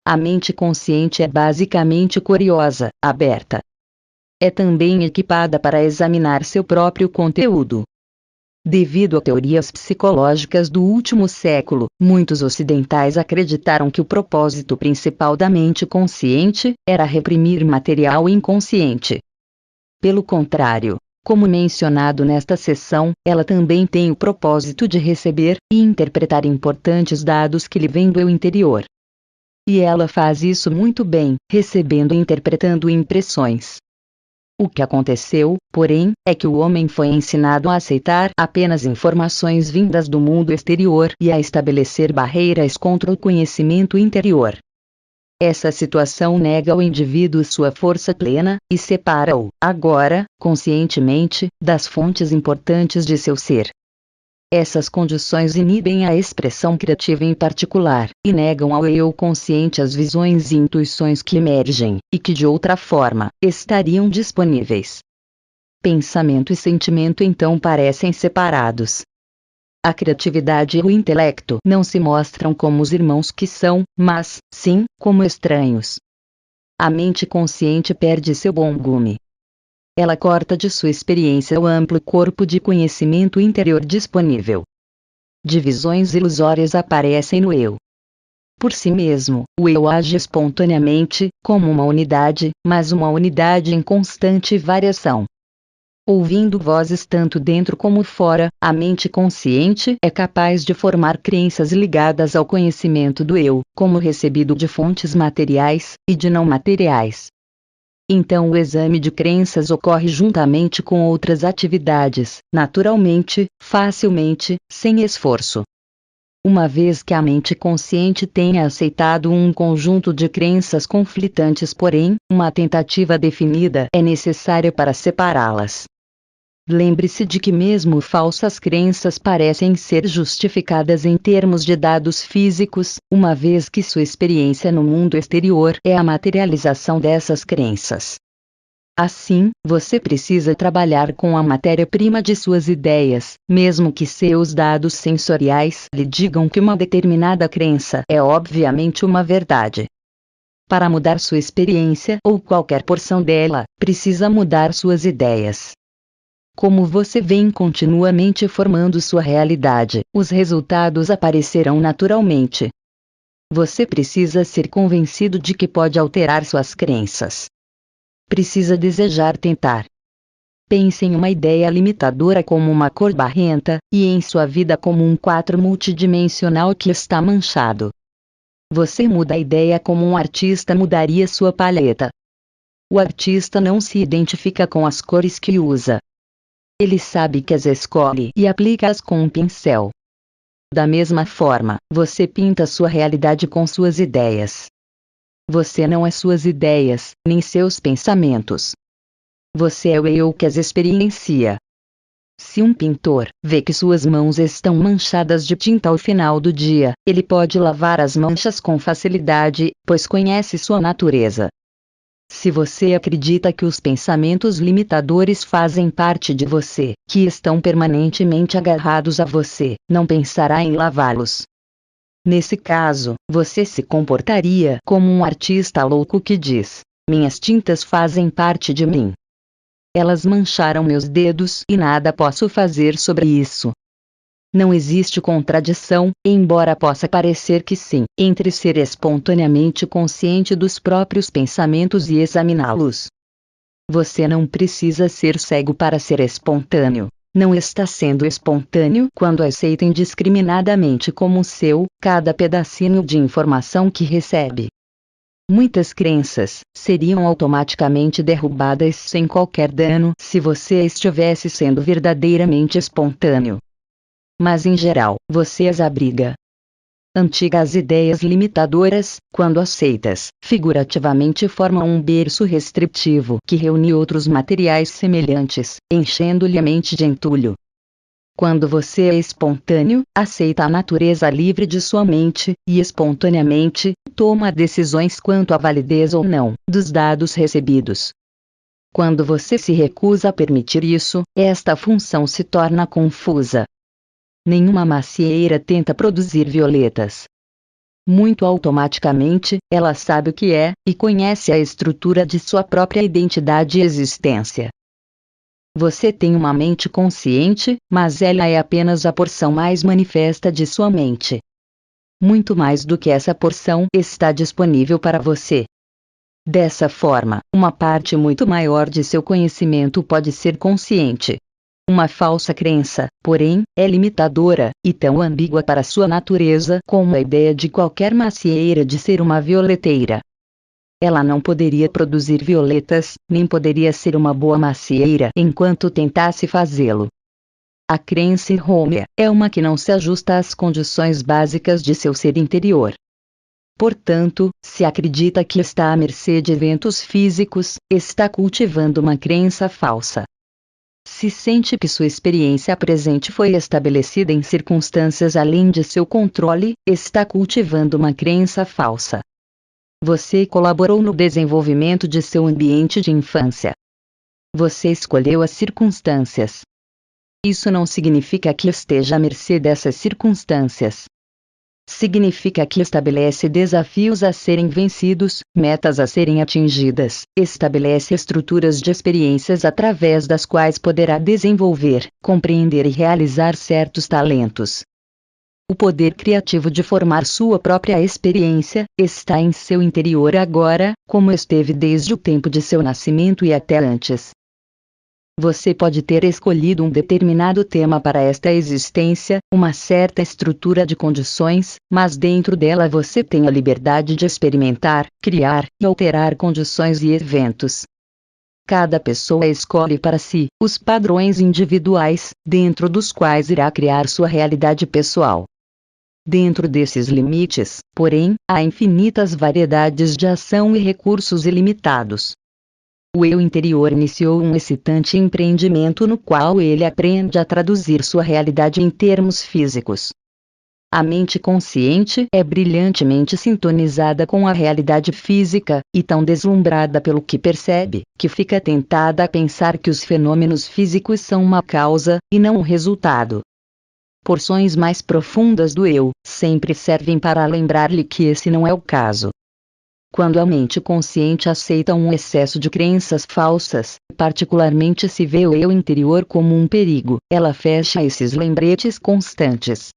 A mente consciente é basicamente curiosa, aberta. É também equipada para examinar seu próprio conteúdo. Devido a teorias psicológicas do último século, muitos ocidentais acreditaram que o propósito principal da mente consciente era reprimir material inconsciente. Pelo contrário, como mencionado nesta seção, ela também tem o propósito de receber e interpretar importantes dados que lhe vêm do interior. E ela faz isso muito bem, recebendo e interpretando impressões. O que aconteceu, porém, é que o homem foi ensinado a aceitar apenas informações vindas do mundo exterior e a estabelecer barreiras contra o conhecimento interior. Essa situação nega ao indivíduo sua força plena, e separa-o, agora, conscientemente, das fontes importantes de seu ser. Essas condições inibem a expressão criativa em particular, e negam ao eu consciente as visões e intuições que emergem, e que de outra forma, estariam disponíveis. Pensamento e sentimento então parecem separados. A criatividade e o intelecto não se mostram como os irmãos que são, mas, sim, como estranhos. A mente consciente perde seu bom gume. Ela corta de sua experiência o amplo corpo de conhecimento interior disponível. Divisões ilusórias aparecem no eu. Por si mesmo, o eu age espontaneamente, como uma unidade, mas uma unidade em constante variação. Ouvindo vozes tanto dentro como fora, a mente consciente é capaz de formar crenças ligadas ao conhecimento do eu, como recebido de fontes materiais e de não materiais. Então o exame de crenças ocorre juntamente com outras atividades, naturalmente, facilmente, sem esforço. Uma vez que a mente consciente tenha aceitado um conjunto de crenças conflitantes, porém, uma tentativa definida é necessária para separá-las. Lembre-se de que mesmo falsas crenças parecem ser justificadas em termos de dados físicos, uma vez que sua experiência no mundo exterior é a materialização dessas crenças. Assim, você precisa trabalhar com a matéria-prima de suas ideias, mesmo que seus dados sensoriais lhe digam que uma determinada crença é obviamente uma verdade. Para mudar sua experiência ou qualquer porção dela, precisa mudar suas ideias. Como você vem continuamente formando sua realidade, os resultados aparecerão naturalmente. Você precisa ser convencido de que pode alterar suas crenças. Precisa desejar tentar. Pense em uma ideia limitadora como uma cor barrenta, e em sua vida como um quadro multidimensional que está manchado. Você muda a ideia como um artista mudaria sua paleta. O artista não se identifica com as cores que usa. Ele sabe que as escolhe e aplica-as com um pincel. Da mesma forma, você pinta sua realidade com suas ideias. Você não é suas ideias, nem seus pensamentos. Você é o eu que as experiencia. Se um pintor vê que suas mãos estão manchadas de tinta ao final do dia, ele pode lavar as manchas com facilidade, pois conhece sua natureza. Se você acredita que os pensamentos limitadores fazem parte de você, que estão permanentemente agarrados a você, não pensará em lavá-los. Nesse caso, você se comportaria como um artista louco que diz: minhas tintas fazem parte de mim. Elas mancharam meus dedos e nada posso fazer sobre isso. Não existe contradição, embora possa parecer que sim, entre ser espontaneamente consciente dos próprios pensamentos e examiná-los. Você não precisa ser cego para ser espontâneo. Não está sendo espontâneo quando aceita indiscriminadamente como seu, cada pedacinho de informação que recebe. Muitas crenças seriam automaticamente derrubadas sem qualquer dano se você estivesse sendo verdadeiramente espontâneo. Mas em geral, você as abriga. Antigas ideias limitadoras, quando aceitas, figurativamente formam um berço restritivo que reúne outros materiais semelhantes, enchendo-lhe a mente de entulho. Quando você é espontâneo, aceita a natureza livre de sua mente, e espontaneamente, toma decisões quanto à validez ou não dos dados recebidos. Quando você se recusa a permitir isso, esta função se torna confusa. Nenhuma macieira tenta produzir violetas. Muito automaticamente, ela sabe o que é, e conhece a estrutura de sua própria identidade e existência. Você tem uma mente consciente, mas ela é apenas a porção mais manifesta de sua mente. Muito mais do que essa porção está disponível para você. Dessa forma, uma parte muito maior de seu conhecimento pode ser consciente. Uma falsa crença, porém, é limitadora, e tão ambígua para sua natureza como a ideia de qualquer macieira de ser uma violeteira. Ela não poderia produzir violetas, nem poderia ser uma boa macieira enquanto tentasse fazê-lo. A crença errônea é uma que não se ajusta às condições básicas de seu ser interior. Portanto, se acredita que está à mercê de eventos físicos, está cultivando uma crença falsa. Se sente que sua experiência presente foi estabelecida em circunstâncias além de seu controle, está cultivando uma crença falsa. Você colaborou no desenvolvimento de seu ambiente de infância. Você escolheu as circunstâncias. Isso não significa que esteja à mercê dessas circunstâncias. Significa que estabelece desafios a serem vencidos, metas a serem atingidas, estabelece estruturas de experiências através das quais poderá desenvolver, compreender e realizar certos talentos. O poder criativo de formar sua própria experiência está em seu interior agora, como esteve desde o tempo de seu nascimento e até antes. Você pode ter escolhido um determinado tema para esta existência, uma certa estrutura de condições, mas dentro dela você tem a liberdade de experimentar, criar e alterar condições e eventos. Cada pessoa escolhe para si os padrões individuais, dentro dos quais irá criar sua realidade pessoal. Dentro desses limites, porém, há infinitas variedades de ação e recursos ilimitados. O eu interior iniciou um excitante empreendimento no qual ele aprende a traduzir sua realidade em termos físicos. A mente consciente é brilhantemente sintonizada com a realidade física, e tão deslumbrada pelo que percebe, que fica tentada a pensar que os fenômenos físicos são uma causa, e não um resultado. Porções mais profundas do eu sempre servem para lembrar-lhe que esse não é o caso. Quando a mente consciente aceita um excesso de crenças falsas, particularmente se vê o eu interior como um perigo, ela fecha esses lembretes constantes.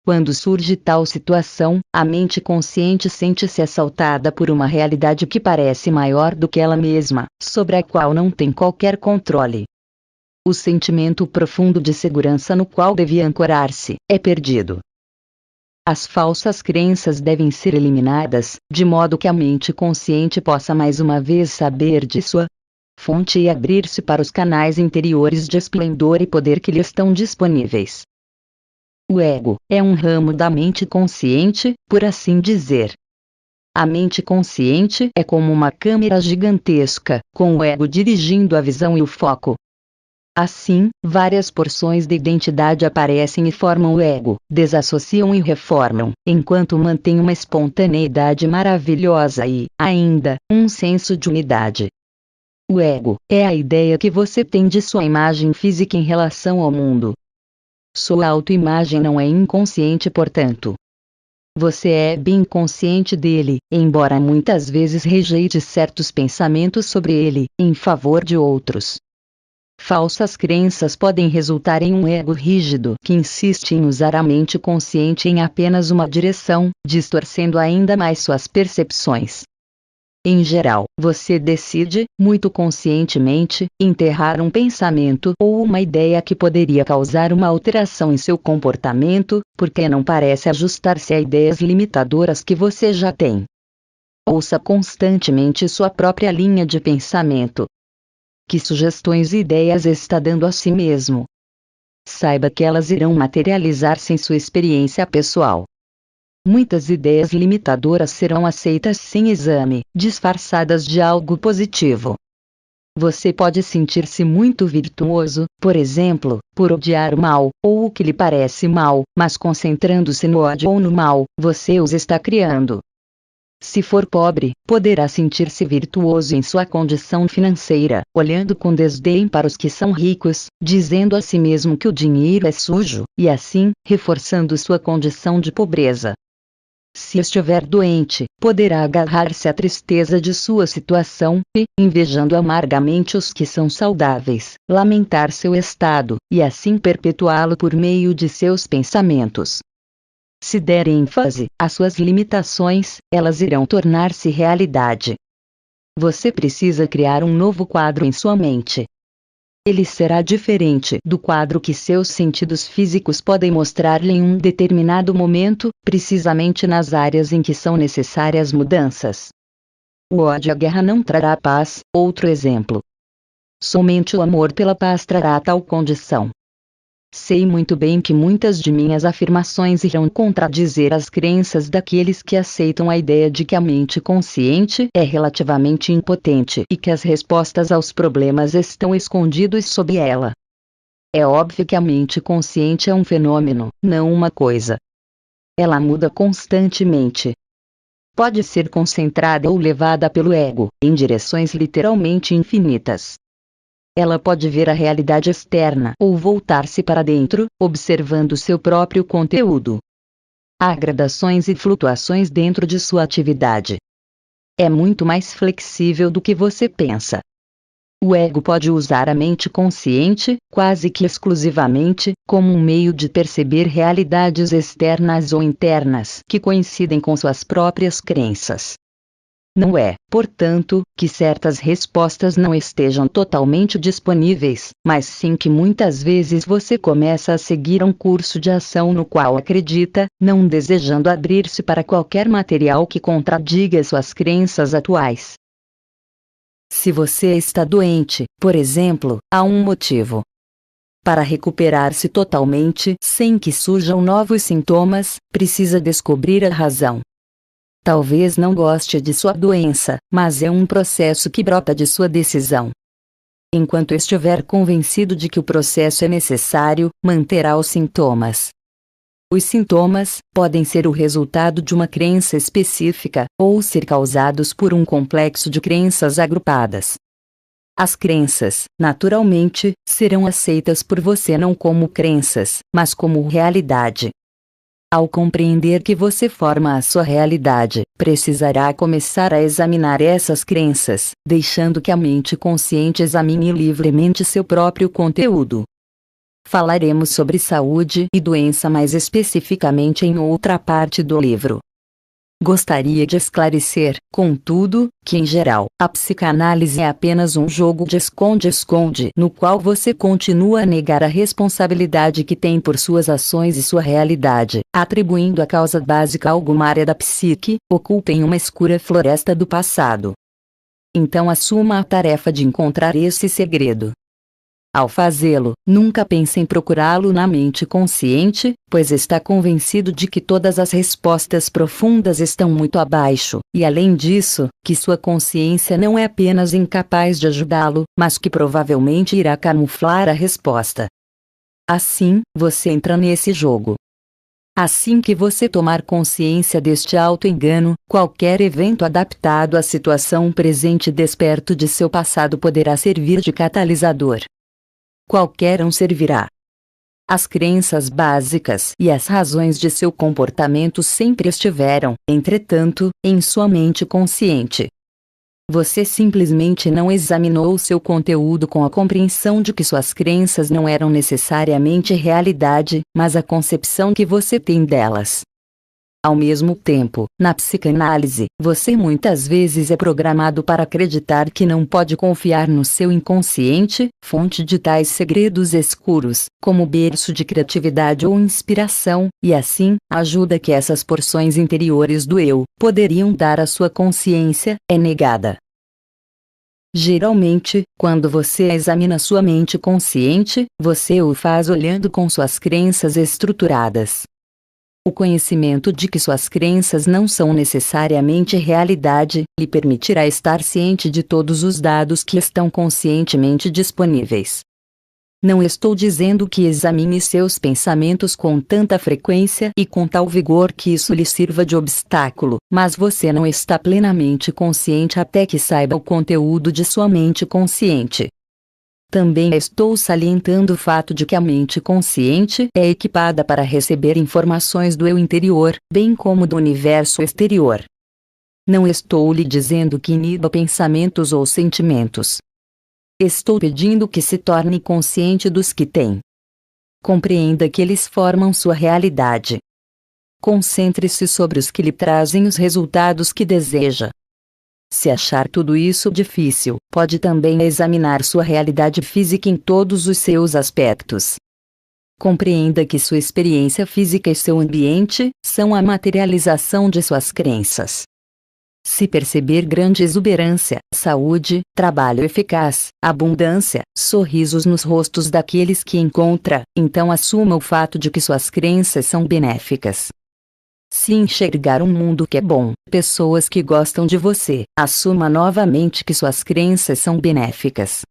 Quando surge tal situação, a mente consciente sente-se assaltada por uma realidade que parece maior do que ela mesma, sobre a qual não tem qualquer controle. O sentimento profundo de segurança no qual devia ancorar-se é perdido. As falsas crenças devem ser eliminadas, de modo que a mente consciente possa mais uma vez saber de sua fonte e abrir-se para os canais interiores de esplendor e poder que lhe estão disponíveis. O ego é um ramo da mente consciente, por assim dizer. A mente consciente é como uma câmera gigantesca, com o ego dirigindo a visão e o foco. Assim, várias porções de identidade aparecem e formam o ego, desassociam e reformam, enquanto mantêm uma espontaneidade maravilhosa e, ainda, um senso de unidade. O ego é a ideia que você tem de sua imagem física em relação ao mundo. Sua autoimagem não é inconsciente, portanto. Você é bem consciente dele, embora muitas vezes rejeite certos pensamentos sobre ele, em favor de outros. Falsas crenças podem resultar em um ego rígido que insiste em usar a mente consciente em apenas uma direção, distorcendo ainda mais suas percepções. Em geral, você decide, muito conscientemente, enterrar um pensamento ou uma ideia que poderia causar uma alteração em seu comportamento, porque não parece ajustar-se a ideias limitadoras que você já tem. Ouça constantemente sua própria linha de pensamento. Que sugestões e ideias está dando a si mesmo? Saiba que elas irão materializar-se em sua experiência pessoal. Muitas ideias limitadoras serão aceitas sem exame, disfarçadas de algo positivo. Você pode sentir-se muito virtuoso, por exemplo, por odiar o mal, ou o que lhe parece mal, mas concentrando-se no ódio ou no mal, você os está criando. Se for pobre, poderá sentir-se virtuoso em sua condição financeira, olhando com desdém para os que são ricos, dizendo a si mesmo que o dinheiro é sujo, e assim, reforçando sua condição de pobreza. Se estiver doente, poderá agarrar-se à tristeza de sua situação e, invejando amargamente os que são saudáveis, lamentar seu estado, e assim perpetuá-lo por meio de seus pensamentos. Se der ênfase às suas limitações, elas irão tornar-se realidade. Você precisa criar um novo quadro em sua mente. Ele será diferente do quadro que seus sentidos físicos podem mostrar-lhe em um determinado momento, precisamente nas áreas em que são necessárias mudanças. O ódio à guerra não trará paz. Outro exemplo. Somente o amor pela paz trará tal condição. Sei muito bem que muitas de minhas afirmações irão contradizer as crenças daqueles que aceitam a ideia de que a mente consciente é relativamente impotente e que as respostas aos problemas estão escondidos sob ela. É óbvio que a mente consciente é um fenômeno, não uma coisa. Ela muda constantemente. Pode ser concentrada ou levada pelo ego, em direções literalmente infinitas. Ela pode ver a realidade externa ou voltar-se para dentro, observando seu próprio conteúdo. Há gradações e flutuações dentro de sua atividade. É muito mais flexível do que você pensa. O ego pode usar a mente consciente, quase que exclusivamente, como um meio de perceber realidades externas ou internas que coincidem com suas próprias crenças. Não é, portanto, que certas respostas não estejam totalmente disponíveis, mas sim que muitas vezes você começa a seguir um curso de ação no qual acredita, não desejando abrir-se para qualquer material que contradiga suas crenças atuais. Se você está doente, por exemplo, há um motivo. Para recuperar-se totalmente sem que surjam novos sintomas, precisa descobrir a razão. Talvez não goste de sua doença, mas é um processo que brota de sua decisão. Enquanto estiver convencido de que o processo é necessário, manterá os sintomas. Os sintomas podem ser o resultado de uma crença específica, ou ser causados por um complexo de crenças agrupadas. As crenças, naturalmente, serão aceitas por você não como crenças, mas como realidade. Ao compreender que você forma a sua realidade, precisará começar a examinar essas crenças, deixando que a mente consciente examine livremente seu próprio conteúdo. Falaremos sobre saúde e doença mais especificamente em outra parte do livro. Gostaria de esclarecer, contudo, que em geral, a psicanálise é apenas um jogo de esconde-esconde no qual você continua a negar a responsabilidade que tem por suas ações e sua realidade, atribuindo a causa básica a alguma área da psique, oculta em uma escura floresta do passado. Então assuma a tarefa de encontrar esse segredo. Ao fazê-lo, nunca pense em procurá-lo na mente consciente, pois está convencido de que todas as respostas profundas estão muito abaixo, e além disso, que sua consciência não é apenas incapaz de ajudá-lo, mas que provavelmente irá camuflar a resposta. Assim, você entra nesse jogo. Assim que você tomar consciência deste auto-engano, qualquer evento adaptado à situação presente desperto de seu passado poderá servir de catalisador. Qualquer um servirá. As crenças básicas e as razões de seu comportamento sempre estiveram, entretanto, em sua mente consciente. Você simplesmente não examinou seu conteúdo com a compreensão de que suas crenças não eram necessariamente realidade, mas a concepção que você tem delas. Ao mesmo tempo, na psicanálise, você muitas vezes é programado para acreditar que não pode confiar no seu inconsciente, fonte de tais segredos escuros, como berço de criatividade ou inspiração, e assim, a ajuda que essas porções interiores do eu poderiam dar à sua consciência é negada. Geralmente, quando você examina sua mente consciente, você o faz olhando com suas crenças estruturadas. O conhecimento de que suas crenças não são necessariamente realidade, lhe permitirá estar ciente de todos os dados que estão conscientemente disponíveis. Não estou dizendo que examine seus pensamentos com tanta frequência e com tal vigor que isso lhe sirva de obstáculo, mas você não está plenamente consciente até que saiba o conteúdo de sua mente consciente. Também estou salientando o fato de que a mente consciente é equipada para receber informações do eu interior, bem como do universo exterior. Não estou lhe dizendo que iniba pensamentos ou sentimentos. Estou pedindo que se torne consciente dos que tem. Compreenda que eles formam sua realidade. Concentre-se sobre os que lhe trazem os resultados que deseja. Se achar tudo isso difícil, pode também examinar sua realidade física em todos os seus aspectos. Compreenda que sua experiência física e seu ambiente são a materialização de suas crenças. Se perceber grande exuberância, saúde, trabalho eficaz, abundância, sorrisos nos rostos daqueles que encontra, então assuma o fato de que suas crenças são benéficas. Se enxergar um mundo que é bom, pessoas que gostam de você, assuma novamente que suas crenças são benéficas.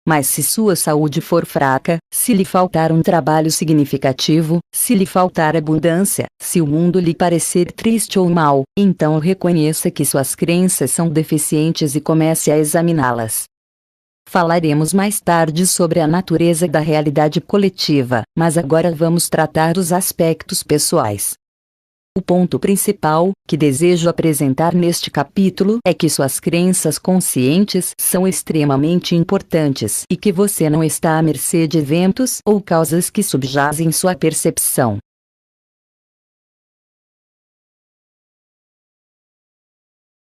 Mas se sua saúde for fraca, se lhe faltar um trabalho significativo, se lhe faltar abundância, se o mundo lhe parecer triste ou mau, então reconheça que suas crenças são deficientes e comece a examiná-las. Falaremos mais tarde sobre a natureza da realidade coletiva, mas agora vamos tratar dos aspectos pessoais. O ponto principal, que desejo apresentar neste capítulo, é que suas crenças conscientes são extremamente importantes e que você não está à mercê de eventos ou causas que subjazem sua percepção.